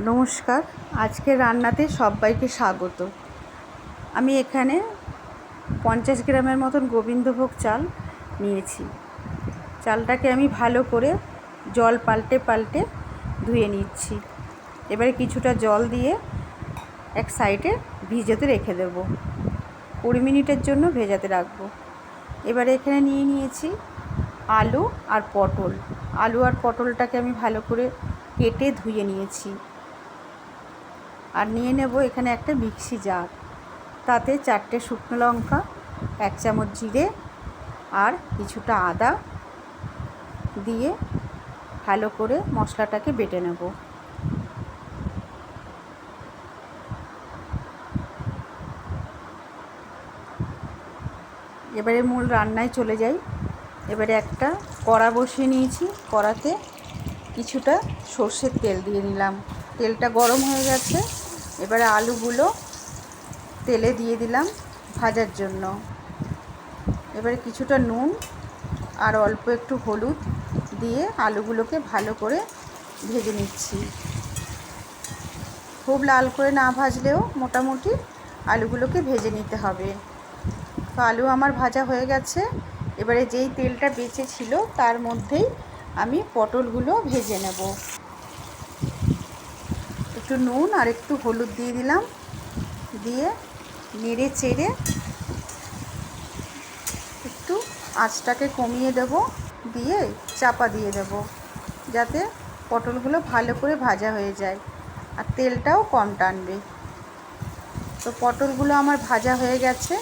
নমস্কার, আজকে রান্নাতে সবাইকে স্বাগত। আমি এখানে 50 গ্রামের মতন গোবিন্দভোগ চাল নিয়েছি। চালটাকে আমি ভালো করে জল পাল্টে পাল্টে ধুয়ে নিচ্ছি। এবারে কিছুটা জল দিয়ে এক সাইডে ভিজাতে রেখে দেব, 20 মিনিটের জন্য ভেজাতে রাখবো। এবারে এখানে নিয়েছি আলু আর পটল। আলু আর পটলটাকে আমি ভালো করে কেটে ধুয়ে নিয়েছি। আর নিয়ে নেব এখানে একটা মিক্সি জার, তাতে 4টে শুকনো লঙ্কা, 1 চামচ জিরে আর কিছুটা আদা দিয়ে ভালো করে মশলাটাকে বেটে নেব। এবারে মূল রান্নায় চলে যাই। এবারে একটা কড়া বসিয়ে নিয়েছি, কড়াতে কিছুটা সর্ষের তেল দিয়ে নিলাম। তেলটা গরম হয়ে গেছে, এবারে আলুগুলো তেলে দিয়ে দিলাম ভাজার জন্য। এবারে কিছুটা নুন আর অল্প একটু হলুদ দিয়ে আলুগুলোকে ভালো করে ভেজে নিচ্ছি। খুব লাল করে না ভাজলেও মোটামুটি আলুগুলোকে ভেজে নিতে হবে। তো আলু আমার ভাজা হয়ে গেছে। এবারে যেই তেলটা বেঁচে ছিল তার মধ্যেই আমি পটলগুলো ভেজে নেব। একটু নুন আর একটু হলুদ দিয়ে দিলাম, দিয়ে নেড়ে চেড়ে একটু আঁচটাকে কমিয়ে দেব, দিয়ে চাপা দিয়ে দেব যাতে পটলগুলো ভালো করে ভাজা হয়ে যায় আর তেলটাও কম টানবে। তো পটলগুলো আমার ভাজা হয়ে গেছে।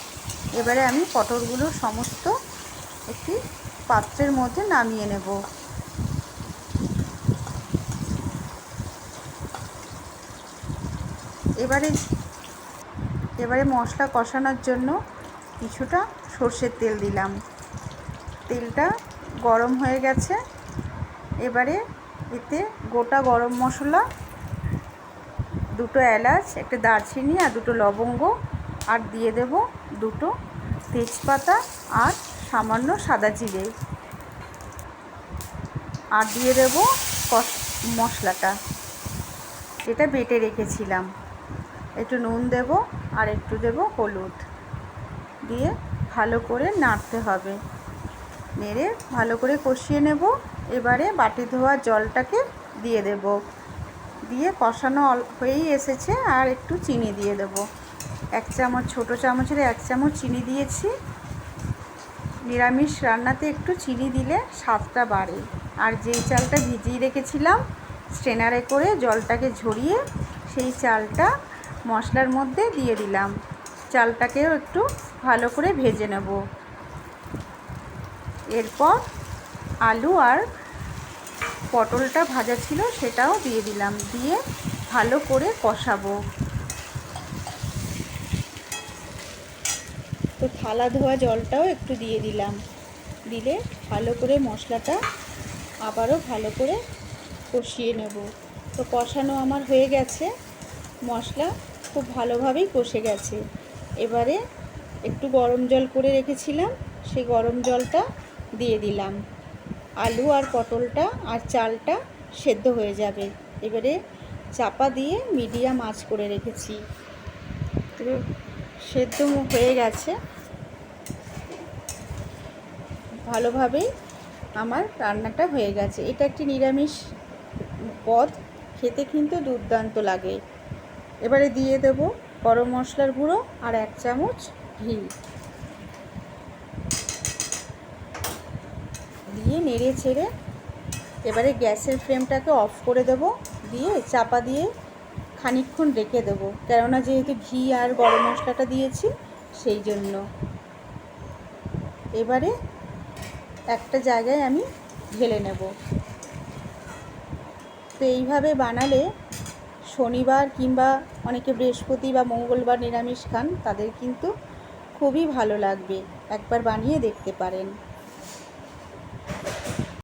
এবারে আমি পটলগুলো সমস্ত একটি পাত্রের মধ্যে নামিয়ে নেব। এবারে মশলা কষানোর জন্য কিছুটা সর্ষের তেল দিলাম। তেলটা গরম হয়ে গেছে। এবারে এতে গোটা গরম মশলা, 2টো এলাচ, একটা দারচিনি আর 2টো লবঙ্গ, আর দিয়ে দেব 2টো তেজপাতা আর সামান্য সাদা জিরে, আর দিয়ে দেব মশলাটা যেটা বেটে রেখেছিলাম। একটু নুন দেব আর একটু দেব হলুদ, দিয়ে ভালো করে নাড়তে হবে। নেড়ে ভালো করে কষিয়ে নেব। এবারে বাটি ধোয়া জলটাকে দিয়ে দেব, দিয়ে কষানো হয়েই এসেছে। আর একটু চিনি দিয়ে দেব, 1 চামচ, ছোটো চামচের 1 চামচ চিনি দিয়েছি। নিরামিষ রান্নাতে একটু চিনি দিলে স্বাদটা বাড়ে। আর যেই চালটা ভিজিয়ে রেখেছিলাম স্ট্রেনারে করে জলটাকে ঝরিয়ে সেই চালটা মশলার মধ্যে দিয়ে দিলাম। চালটাকেও একটু ভালো করে ভেজে নেব। এরপর আলু আর পটলটা ভাজা ছিল সেটাও দিয়ে দিলাম, দিয়ে ভালো করে কষাবো। তো থালা ধোয়া জলটাও একটু দিয়ে দিলাম, দিলে ভালো করে মশলাটা আবারও ভালো করে কষিয়ে নেব। তো কষানো আমার হয়ে গেছে, মশলা খুব ভালোভাবেই কষে গেছে। এবারে একটু গরম জল করে রেখেছিলাম, সেই গরম জলটা দিয়ে দিলাম। আলু আর পটলটা আর চালটা সেদ্ধ হয়ে যাবে। এবারে চাপা দিয়ে মিডিয়াম আঁচ করে রেখেছি। তো সেদ্ধ হয়ে গেছে ভালোভাবেই, আমার রান্নাটা হয়ে গেছে। এটা একটি নিরামিষ পদ, খেতে কিন্তু দুর্দান্ত লাগে। এবারে দিয়ে দেব গরম মশলার গুঁড়ো আর 1 চামচ ঘি, দিয়ে নেড়ে ছেড়ে এবারে গ্যাসের ফ্লেমটাকে অফ করে দেব, দিয়ে চাপা দিয়ে খানিকক্ষণ রেখে দেবো, কেননা যেহেতু ঘি আর গরম মশলাটা দিয়েছি সেই জন্য। এবারে একটা জায়গায় আমি ঢেলে নেব। তো এইভাবে বানালে শনিবার কিংবা অনেকে বৃহস্পতি বা মঙ্গলবার নিরামিষ খান, তাদের কিন্তু খুবই ভালো লাগবে। একবার বানিয়ে দেখতে পারেন।